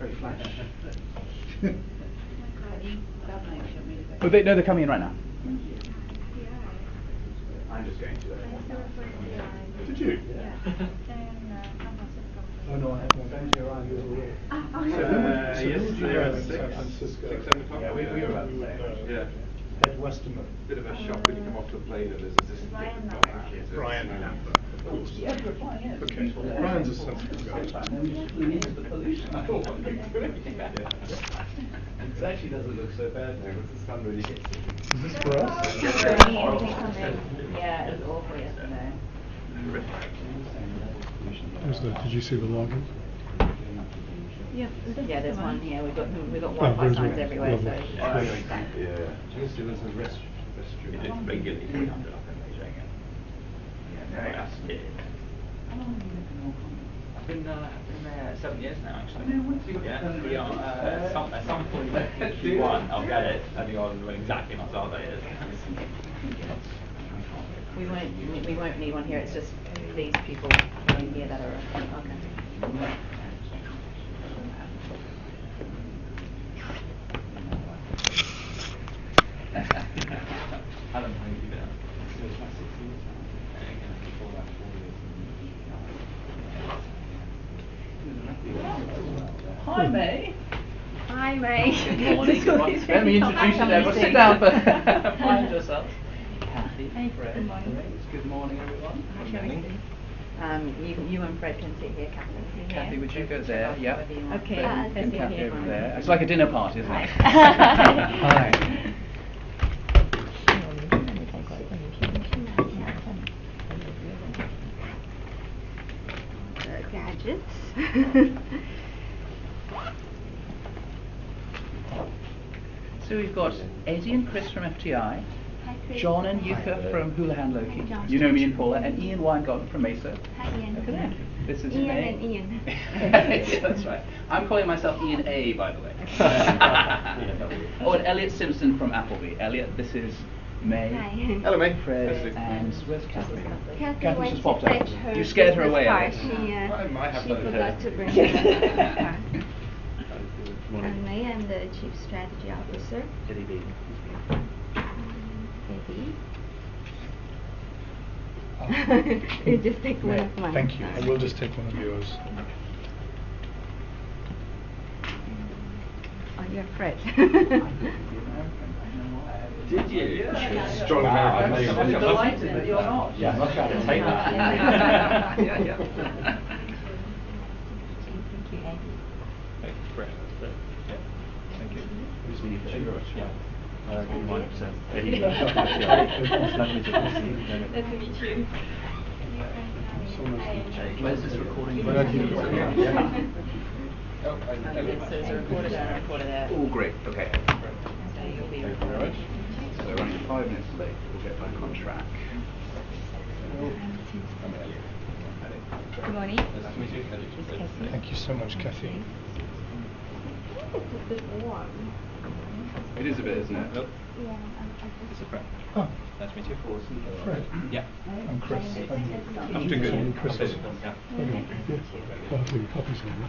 very flash. Oh, no, they're coming in right now. I'm just going to. Did you? Oh no, I had my friends here around Yesterday around 6, 7 o'clock. Yeah, we were about the same. Yeah. Head Westerner. Bit of a shock when you come off the plane and there's this Ryan different not box. Brian. Yeah, we're fine, yeah. Okay. Brian's a sensible guy. We need the pollution. I thought what we could do. It actually doesn't look so bad now, but the sun really hits it. Is this for us? Yeah, it was awful yesterday. Did you see the login? Yeah, there's one here. We've got Oh, Wi-Fi there's signs one. everywhere. Lovely. So Just do this as restroom. It is regularly. I've been there 7 years now, actually. Yeah, at some point in Q1, I'll get it, depending on when exactly my start date is. we won't need one here. It's just these people in here that are okay. How long have you been out? Hi, May. Hi, May. Good morning. Let me introduce you there. Well, sit down, but find yourself. Kathy, Fred. Good morning. Good morning, everyone. Good morning. You and Fred can sit here. Kathy can sit here. Kathy, would you go there? Yep. Okay. Fred and Kathy over there. It's like a dinner party, isn't it? Hi. Gadgets. So we've got Eddie and Chris from FTI, John and Yuka from Houlihan Loki. You know me and Paula, and Ian Weingarten from Mesa. Hi, Ian. Look at that. This is Ian May. and Ian. Yes, that's right. I'm calling myself Ian A, by the way. Oh, and Elliot Simpson from Appleby. Elliot, this is May. Hi. Hello, May. Fred, and where's Kathy? Kathy Kathy went just to popped out. fetch her You scared her business away, card. Elliot. I might have She done forgot her. to bring her card. I'm May. I'm the Chief Strategy Officer. Eddie B. Eddie. You just take one of mine. Thank you. I will just take one of yours. Oh, you're Fred. Did you? Yeah. Strong Wow, American I'm name. delighted that you're not. Yeah, I'm not trying to take that. Yeah. Thank you, Eddie. Thank you, Fred. That's great. Yeah. Thank you. Thank you very much. Yeah. Good morning. Eddie. Nice to meet you. Where's this recording? Where are you? So there's a recorder there and a recorder there. Oh, great. Okay. So you'll be recorded. So we're running 5 minutes late. We'll get back on track. Good morning. Nice to meet you. It's Kathy. Thank you so much, Kathy. It's a bit warm. It is a bit, isn't it? Nope. Yeah, This is Fred. Oh, Nice to meet you. Fred. Yeah. I'm Chris. I'm doing good. I'm Chris. Yeah. Okay. Yeah. I'll have your copies now.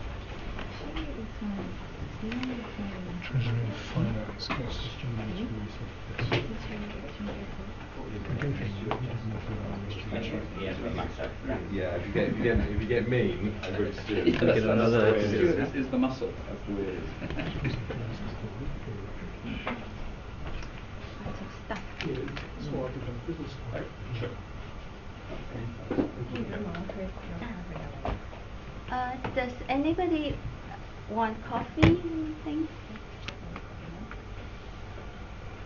Treasury and Finance. Yes. Yeah, if you get mean, I'm going to do it. That's another- the way it is. This is the muscle. That's the way it is. Stuff. Sure. Does anybody want coffee? Anything?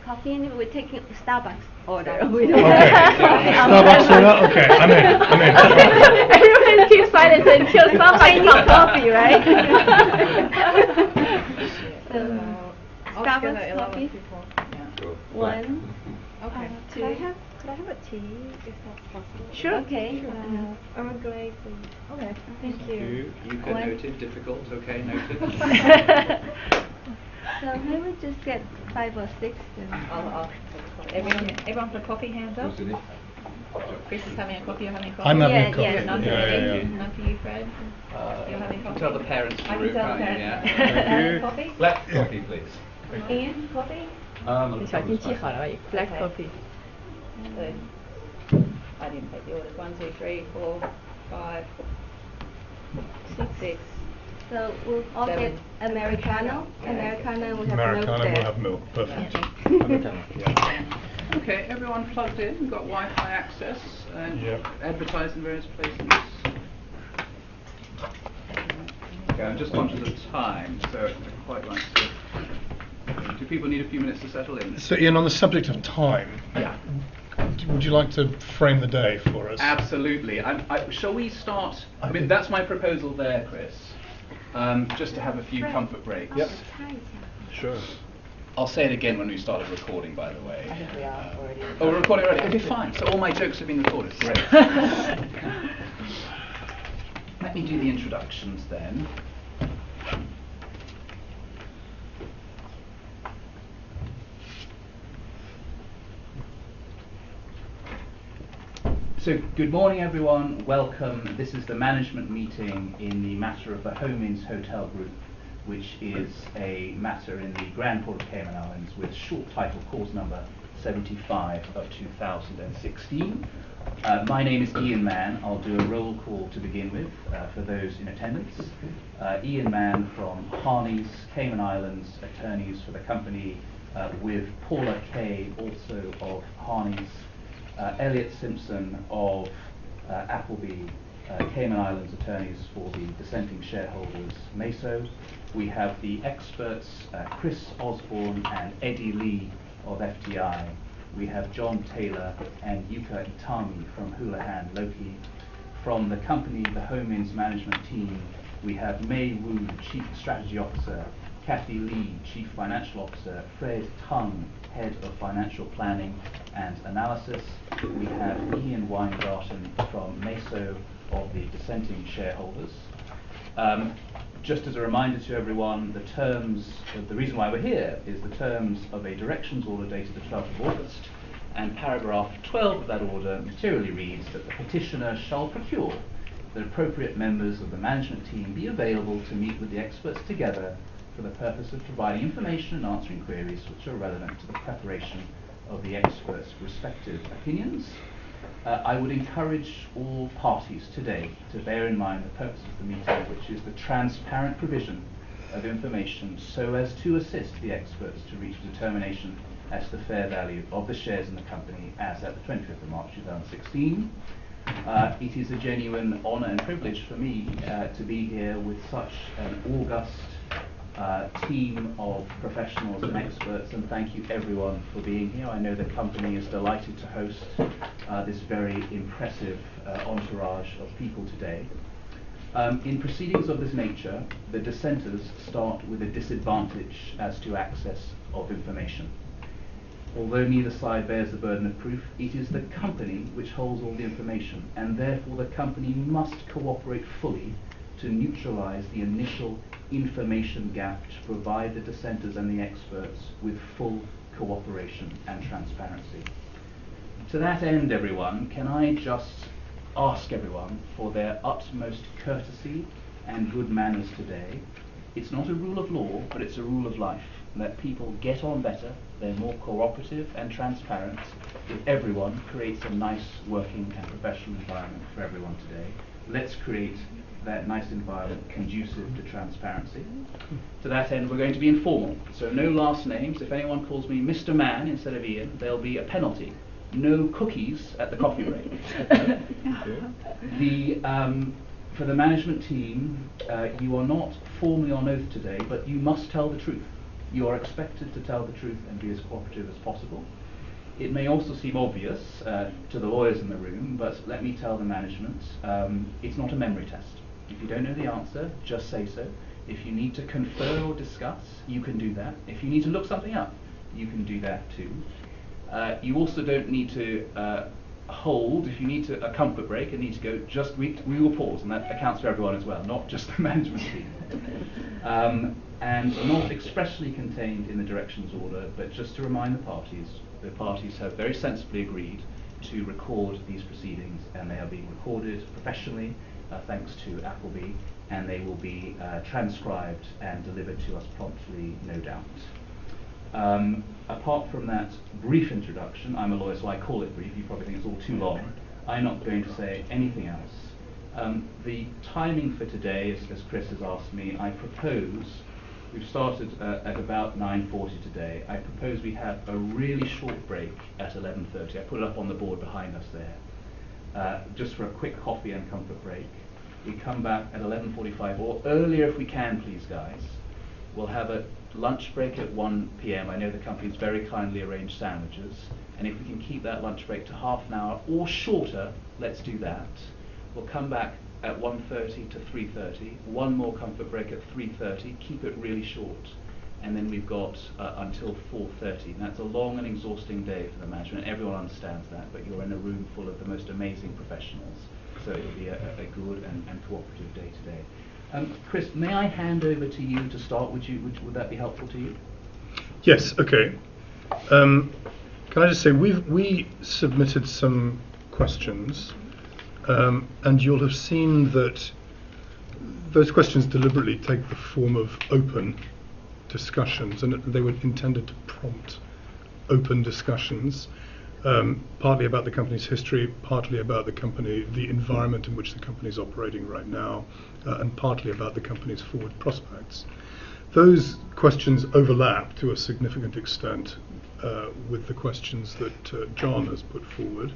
Coffee? And we're taking Starbucks order. We don't Okay. Starbucks order? Okay, I'm in. Everyone keeps silent until somebody needs coffee, right? So, Starbucks coffee. Sure. One. Okay. Two. Could I have a tea, if that's possible? Sure. Okay. Earl Grey, please. Okay. Thank you. You can One. noted, difficult, okay, noted. So maybe just get 5 or 6. Then. Everyone for coffee, hands up. Who's in it? Chris is having a coffee, you're having coffee? I'm having Yeah, a coffee. yeah, None for Yeah. you, none for you, Fred? You're having You can coffee? tell the parents in I the can room, tell the can't you? parents. Yeah. Coffee? Black coffee, please. Ian, coffee? 小天气好了，black Okay. coffee。 So, I didn't take the orders. 1, 2, 3, 4, 5, 6. So we'll all get Seven. Americano. Americano will have Americano milk there. will have milk. Perfect. Okay, everyone plugged in, we've got Wi-Fi access and Yep. advertised in various places. Okay, I'm just conscious of time, so I'd quite like to... Do people need a few minutes to settle in? So, Ian, on the subject of time, Yeah. would you like to frame the day for us? Absolutely. Shall we start? I mean, that's my proposal there, Chris. Just to have a few comfort breaks. Yep. Sure. I'll say it again when we started recording, by the way. I think we are already. Oh, we're recording already? Okay, fine. So all my jokes have been recorded. Great. Let me do the introductions then. So, good morning everyone, welcome. This is the management meeting in the matter of the Home Inns Hotel Group, which is a matter in the Grand Port of Cayman Islands with short title cause number 75 of 2016. My name is Ian Mann. I'll do a roll call to begin with for those in attendance. Ian Mann from Harneys, Cayman Islands, attorneys for the company, with Paula Kay, also of Harneys, Elliot Simpson of Appleby, Cayman Islands attorneys for the dissenting shareholders, Meso. We have the experts, Chris Osborne and Eddie Lee of FTI. We have John Taylor and Yuka Itami from Houlihan Lokey. From the company, the Home Inns management team, we have Mei Wu, Chief Strategy Officer, Kathy Lee, Chief Financial Officer, Fred Tung, Head of Financial Planning and Analysis. We have Ian Weingarten from Meso of the dissenting shareholders. Just as a reminder to everyone, the reason why we're here is the terms of a directions order dated the 12th of August, and paragraph 12 of that order materially reads that the petitioner shall procure that appropriate members of the management team be available to meet with the experts together for the purpose of providing information and answering queries which are relevant to the preparation of the experts' respective opinions. I would encourage all parties today to bear in mind the purpose of the meeting, which is the transparent provision of information so as to assist the experts to reach a determination as to the fair value of the shares in the company as at the 25th of March 2016. It is a genuine honour and privilege for me to be here with such an august team of professionals and experts, and thank you everyone for being here. I know the company is delighted to host this very impressive entourage of people today. In proceedings of this nature, the dissenters start with a disadvantage as to access of information. Although neither side bears the burden of proof, it is the company which holds all the information, and therefore the company must cooperate fully to neutralise the initial information gap to provide the dissenters and the experts with full cooperation and transparency. To that end, everyone, can I just ask everyone for their utmost courtesy and good manners today? It's not a rule of law, but it's a rule of life. Let people get on better, they're more cooperative and transparent. If everyone creates a nice working and professional environment for everyone today, let's create that nice environment conducive to transparency. To that end, we're going to be informal, so no last names. If anyone calls me Mr. Mann instead of Ian, there'll be a penalty. No cookies at the coffee break. For the management team, you are not formally on oath today, but you must tell the truth. You are expected to tell the truth and be as cooperative as possible. It may also seem obvious to the lawyers in the room, but let me tell the management, it's not a memory test. If you don't know the answer, just say so. If you need to confer or discuss, you can do that. If you need to look something up, you can do that too. You also don't need to hold. If you need a comfort break and need to go, just we will pause, and that accounts for everyone as well, not just the management team. And not expressly contained in the directions order, but just to remind the parties have very sensibly agreed to record these proceedings, and they are being recorded professionally, thanks to Appleby, and they will be transcribed and delivered to us promptly, no doubt. Apart from that brief introduction, I'm a lawyer, so I call it brief. You probably think it's all too long. I'm not going to say anything else. The timing for today, as Chris has asked me, I propose, we've started at about 9:40 today. I propose we have a really short break at 11:30. I put it up on the board behind us there, just for a quick coffee and comfort break. We come back at 11:45, or earlier if we can, please, guys. We'll have a lunch break at 1 p.m. I know the company's very kindly arranged sandwiches, and if we can keep that lunch break to half an hour or shorter, let's do that. We'll come back at 1:30 to 3:30, one more comfort break at 3:30, keep it really short, and then we've got until 4:30. And that's a long and exhausting day for the management. Everyone understands that, but you're in a room full of the most amazing professionals, so it'll be a good and cooperative day today. Chris, may I hand over to you to start? Would that be helpful to you? Yes, okay. Can I just say, we submitted some questions, and you'll have seen that those questions deliberately take the form of open discussions, and they were intended to prompt open discussions, partly about the company's history, partly about the environment in which the company is operating right now, and partly about the company's forward prospects. Those questions overlap to a significant extent with the questions that John has put forward.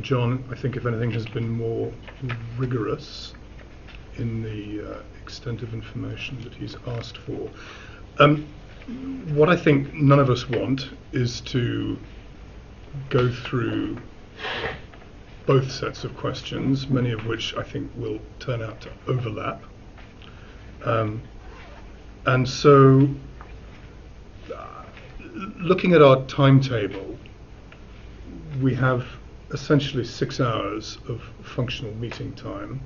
John, I think, if anything, has been more rigorous in the extent of information that he's asked for. What I think none of us want is to go through both sets of questions, many of which I think will turn out to overlap. And so, looking at our timetable, we have essentially 6 hours of functional meeting time,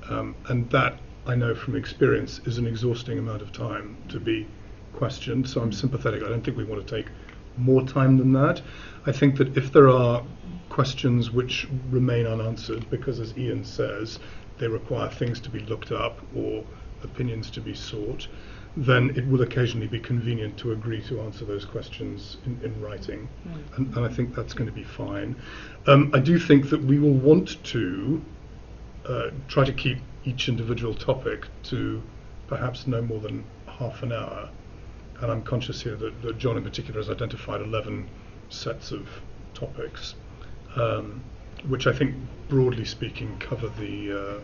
and that, I know from experience, is an exhausting amount of time to be questioned, so I'm sympathetic. I don't think we want to take more time than that. I think that if there are questions which remain unanswered, because as Ian says, they require things to be looked up or opinions to be sought, then it will occasionally be convenient to agree to answer those questions in writing, and I think that's going to be fine. I do think that we will want to try to keep each individual topic to perhaps no more than half an hour, and I'm conscious here that John in particular has identified 11 sets of topics, which I think, broadly speaking, cover the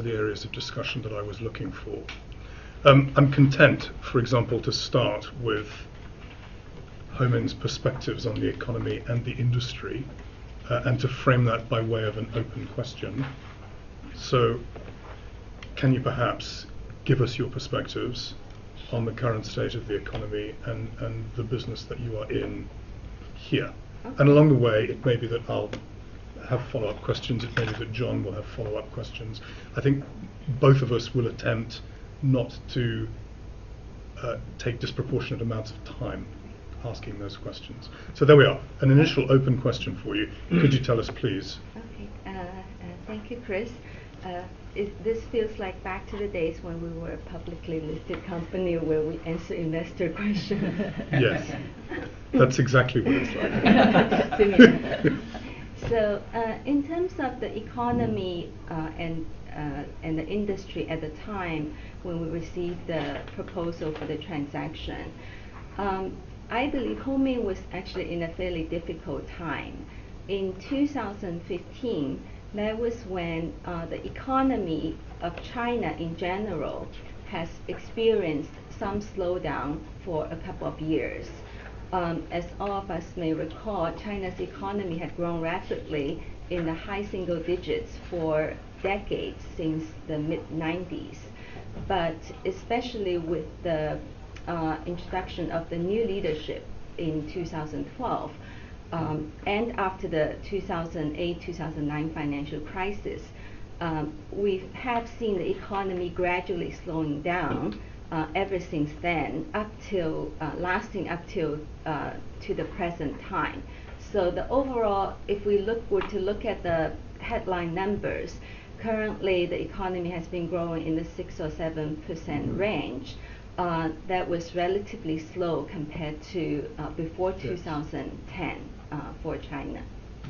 areas of discussion that I was looking for. I'm content, for example, to start with Ho-Min's perspectives on the economy and the industry, and to frame that by way of an open question. So, can you perhaps give us your perspectives on the current state of the economy and the business that you are in here? Okay. And along the way, it may be that I'll have follow-up questions, it may be that John will have follow-up questions. I think both of us will attempt not to take disproportionate amounts of time asking those questions. So there we are, an initial open question for you. Could you tell us, please? Okay, thank you, Chris. This feels like back to the days when we were a publicly listed company where we answer investor questions. Yes, that's exactly what it's like. So, in terms of the economy and the industry at the time when we received the proposal for the transaction, I believe Ho-Min was actually in a fairly difficult time. In 2015, that was when the economy of China in general has experienced some slowdown for a couple of years. As all of us may recall, China's economy had grown rapidly in the high single digits for decades since the mid-90s. But especially with the introduction of the new leadership in 2012, and after the 2008-2009 financial crisis, we have seen the economy gradually slowing down ever since then, lasting up till to the present time. So the overall, if we were to look at the headline numbers, currently the economy has been growing in the 6 or 7% range. That was relatively slow compared to before Yes. 2010 for China.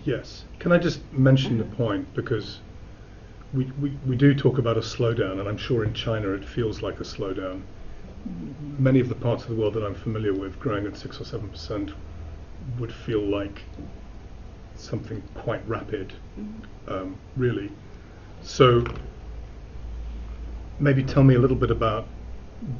Yes. Can I just mention the point, because we do talk about a slowdown, and I'm sure in China it feels like a slowdown. Many of the parts of the world that I'm familiar with growing at 6 or 7% would feel like something quite rapid, really. So maybe tell me a little bit about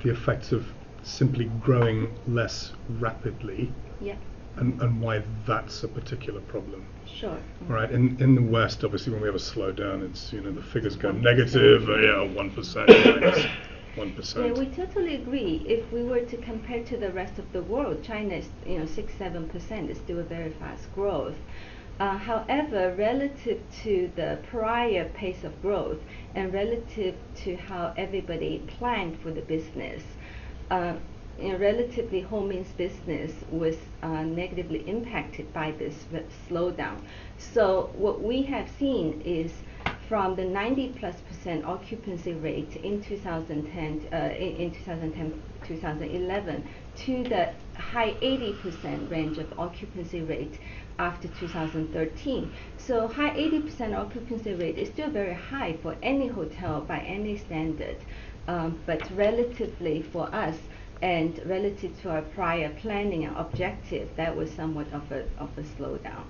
the effects of simply growing less rapidly, Yeah, and why that's a particular problem. sure. Right, in the West, obviously, when we have a slowdown, it's, the figures go negative, 1%, minus 1%. Yeah, we totally agree. If we were to compare to the rest of the world, China is, 6-7% is still a very fast growth. However, relative to the prior pace of growth and relative to how everybody planned for the business, relatively Ho-Min's business was negatively impacted by this slowdown. So what we have seen is from the 90+% occupancy rate in 2011 to the high 80% range of occupancy rate after 2013. So high 80% occupancy rate is still very high for any hotel by any standard, but relatively for us and relative to our prior planning and objective, that was somewhat of a slowdown.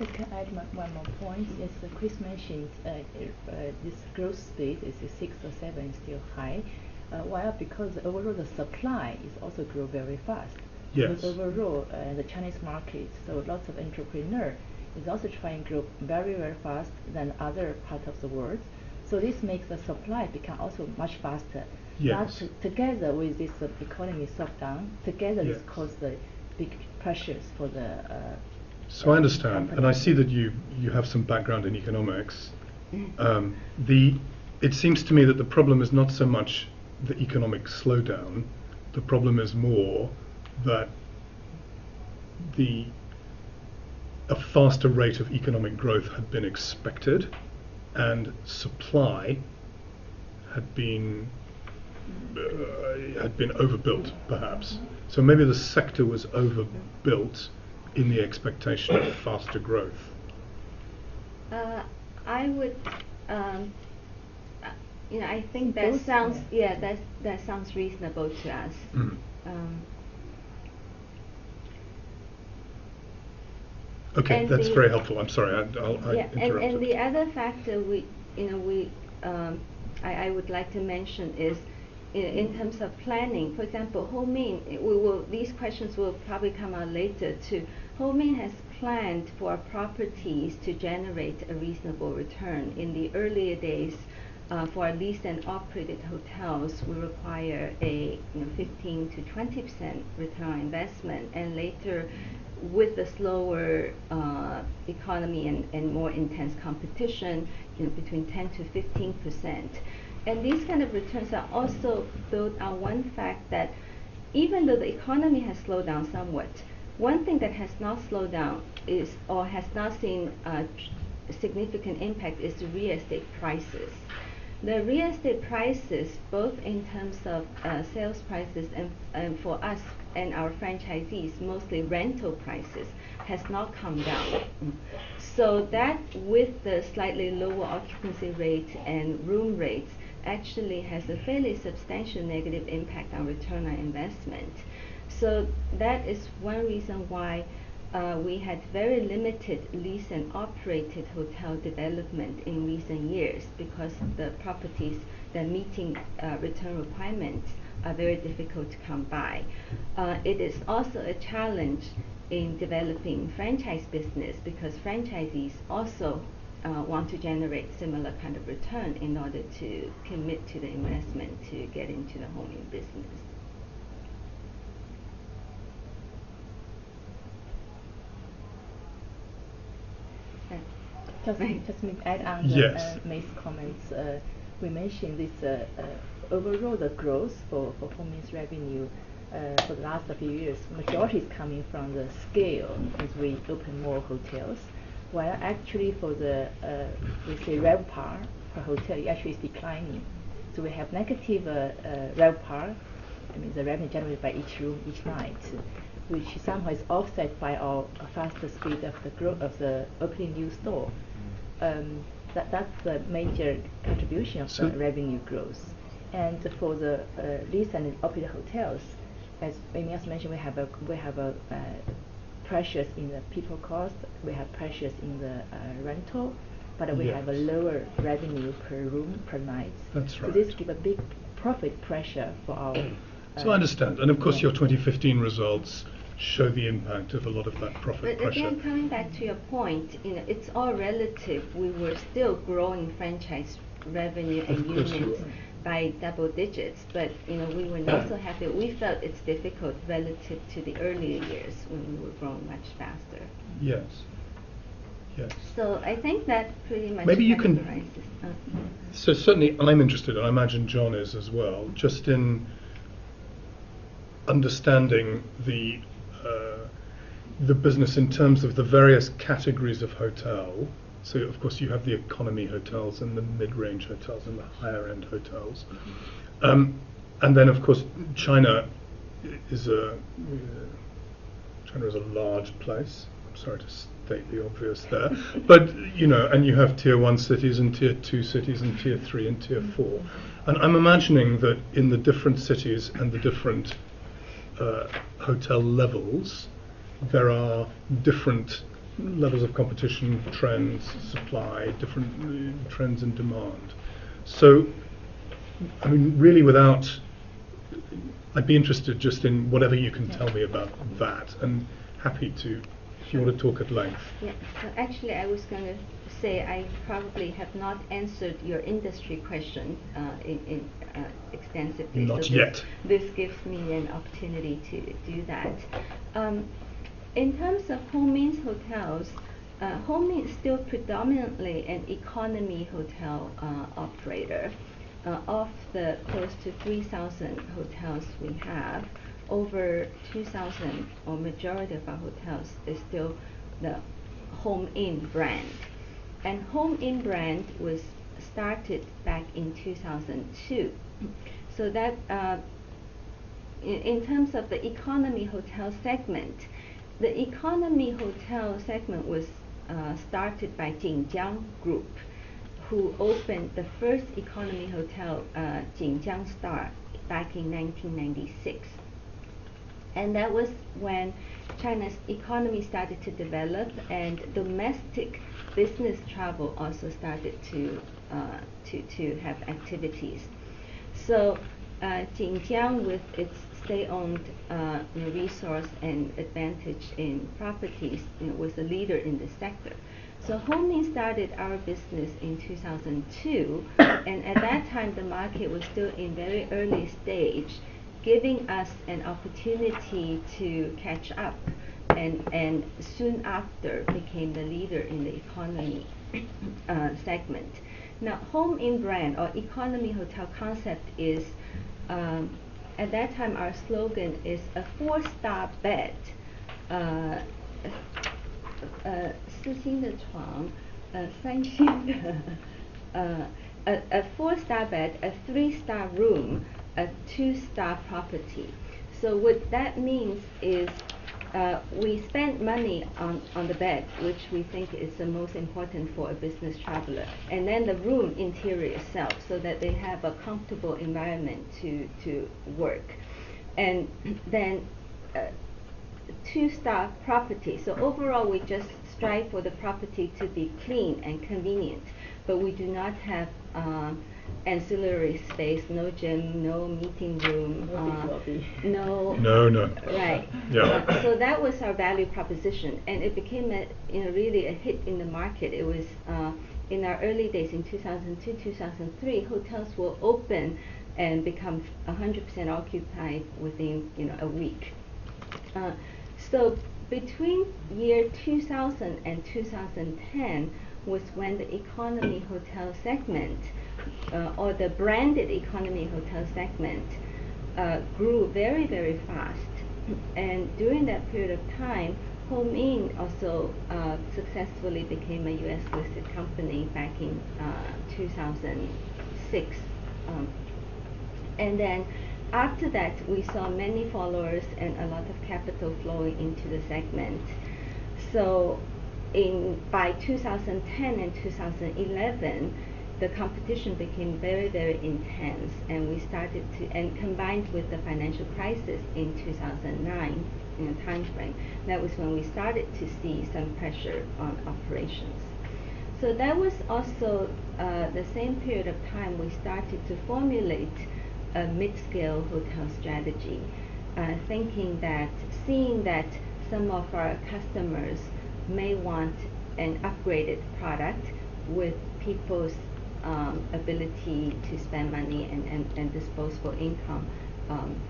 I can add one more point. Yes, Chris mentioned this growth speed is 6 or 7 is still high, while because overall the supply is also grow very fast. Yes. Because overall the Chinese market, so lots of entrepreneur is also trying to grow very, very fast than other parts of the world. So this makes the supply become also much faster. Yes. That together with this economy down, together Yes. this caused the big pressures for the So I understand, and I see that you have some background in economics. It seems to me that the problem is not so much the economic slowdown. The problem is more that a faster rate of economic growth had been expected, and supply had been overbuilt, perhaps. So maybe the sector was overbuilt in the expectation of faster growth. I would, I think that Both, sounds, yeah. that sounds reasonable to us. Okay, And that's the- very helpful. I'm sorry, I Yeah, and interrupted. the other factor I would like to mention is in terms of planning. For example, Ho-Min, these questions will probably come out later too. Ho-Min has planned for properties to generate a reasonable return. In the earlier days, for leased and operated hotels, we require a 15 to 20% return on investment, and later, with the slower economy and more intense competition, between 10 to 15%. And these kind of returns are also built on one fact that even though the economy has slowed down somewhat, one thing that has not slowed down is, or has not seen significant impact, is the real estate prices. The real estate prices, both in terms of sales prices and for us and our franchisees, mostly rental prices, has not come down. So that, with the slightly lower occupancy rate and room rates, actually has a fairly substantial negative impact on return on investment. So that is one reason why we had very limited leased and operated hotel development in recent years, because the properties that meeting return requirements are very difficult to come by. It is also a challenge in developing franchise business, because franchisees also want to generate similar kind of return in order to commit to the investment to get into the Ho-Min business. Just to add on Yes. May's comments, we mentioned this overall the growth for Ho-Min's revenue for the last few years, majority is coming from the scale as we open more hotels, while actually for the, we say RevPAR per hotel, it actually is declining. So we have negative RevPAR, I mean the revenue generated by each room each night, which somehow is offset by our faster speed of the growth of the opening new store. That's the major contribution of the revenue growth. And for the leased and operated hotels, as Amy has mentioned, we have a pressures in the people cost, we have pressures in the rental, but we have a lower revenue per room per night. That's right. So this give a big profit pressure for our. So I understand, and of course your 2015 results show the impact of a lot of that profit But pressure. again, coming back to your point, it's all relative. We were still growing franchise revenue and Of course you units were. by double digits, but we were not so happy. We felt it's difficult relative to the earlier years when we were growing much faster. Yes. Yes. So I think that pretty much Maybe you can- categorizes. So certainly I'm interested, and I imagine John is as well, just in understanding the business in terms of the various categories of hotel. So of course you have the economy hotels and the mid-range hotels and the higher-end hotels, and then of course China is a large place. I'm sorry to state the obvious there, but and you have tier 1 cities and tier 2 cities and tier 3 and tier 4, and I'm imagining that in the different cities and the different hotel levels, there are different levels of competition, trends, supply, different trends in demand. So, I mean, really I'd be interested just in whatever you can tell me about that, and happy to, if you want to talk at length. Yeah, so actually I was going to say I probably have not answered your industry question extensively. Not so yet. This gives me an opportunity to do that. In terms of Hongmin's hotels, Hongmin is still predominantly an economy hotel operator. Of the close to 3,000 hotels we have, over 2,000 or majority of our hotels is still the Home Inn brand. And Home Inn brand was started back in 2002. So that in terms of the economy hotel segment, the economy hotel segment was started by Jinjiang Group, who opened the first economy hotel, Jinjiang Star, back in 1996. And that was when China's economy started to develop and domestic business travel also started to have activities. So Jinjiang, with its state-owned resource and advantage in properties, was a leader in this sector. So Hongmin started our business in 2002, and at that time the market was still in very early stage, giving us an opportunity to catch up, and soon after became the leader in the economy segment. Now, Home Inn brand or economy hotel concept is, at that time our slogan is a 4-star bed, 4星的床，3星的a 4-star bed, a 3-star room, a 2-star property. So what that means is we spend money on the bed, which we think is the most important for a business traveler, and then the room interior itself, so that they have a comfortable environment to work. And then 2-star property. So overall, we just strive for the property to be clean and convenient, but we do not have ancillary space, no gym, no meeting room, No. right. Yeah. So that was our value proposition, and it became really a hit in the market. It was in our early days in 2002, 2003, hotels will open and become 100% occupied within a week. So between year 2000 and 2010 was when the economy hotel segment, or the branded economy hotel segment, grew very, very fast. And during that period of time, Home Inn also successfully became a U.S. listed company back in 2006. And then after that, we saw many followers and a lot of capital flowing into the segment. So by 2010 and 2011, the competition became very, very intense, and we started to, and combined with the financial crisis in 2009 time frame, that was when we started to see some pressure on operations. So that was also the same period of time we started to formulate a mid-scale hotel strategy, seeing that some of our customers may want an upgraded product with people's ability to spend money and disposable income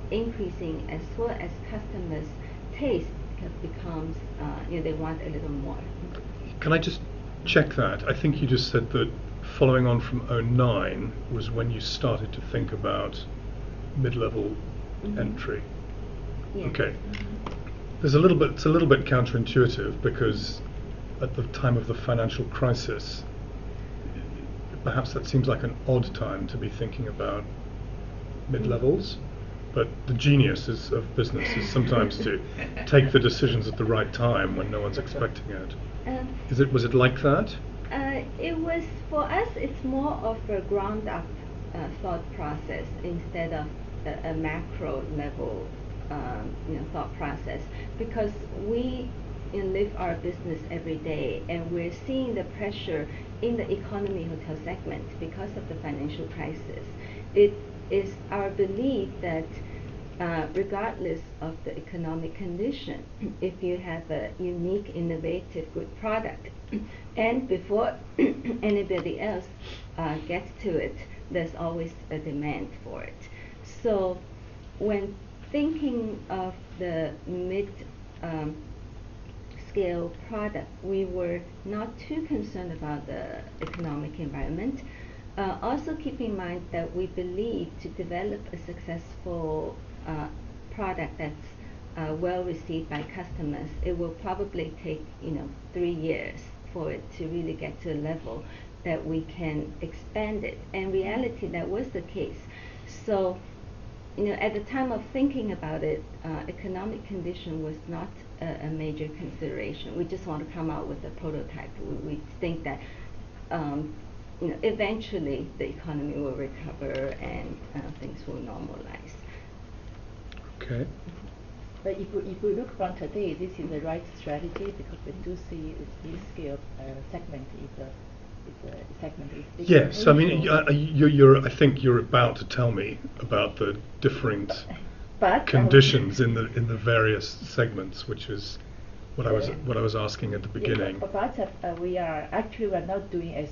increasing, as well as customers' taste becomes, they want a little more. Can I just check that? I think you just said that following on from 2009 was when you started to think about mid-level entry. Yes. Okay. It's a little bit counterintuitive, because at the time of the financial crisis, perhaps that seems like an odd time to be thinking about mid-levels. But the genius of business is sometimes to take the decisions at the right time when no one's expecting it. Was it like that? It was, for us, it's more of a ground-up thought process instead of a macro level thought process, because we live our business every day, and we're seeing the pressure in the economy hotel segment because of the financial crisis. It is our belief that regardless of the economic condition, if you have a unique, innovative, good product, and before anybody else gets to it, there's always a demand for it. So when thinking of the mid-scale product, we were not too concerned about the economic environment. Also keep in mind that we believe to develop a successful product that's well received by customers, it will probably take 3 years for it to really get to a level that we can expand it. In reality, that was the case. So at the time of thinking about it, economic condition was not a major consideration. We just want to come out with a prototype. We think that eventually the economy will recover and things will normalize. Okay. But if we look from today, this is the right strategy, because we do see this mid-scale segment is a segment with big Yes, I mean, potential. I think you're about to tell me about the different But conditions in the various segments, which is what I was asking at the beginning. But we're not doing as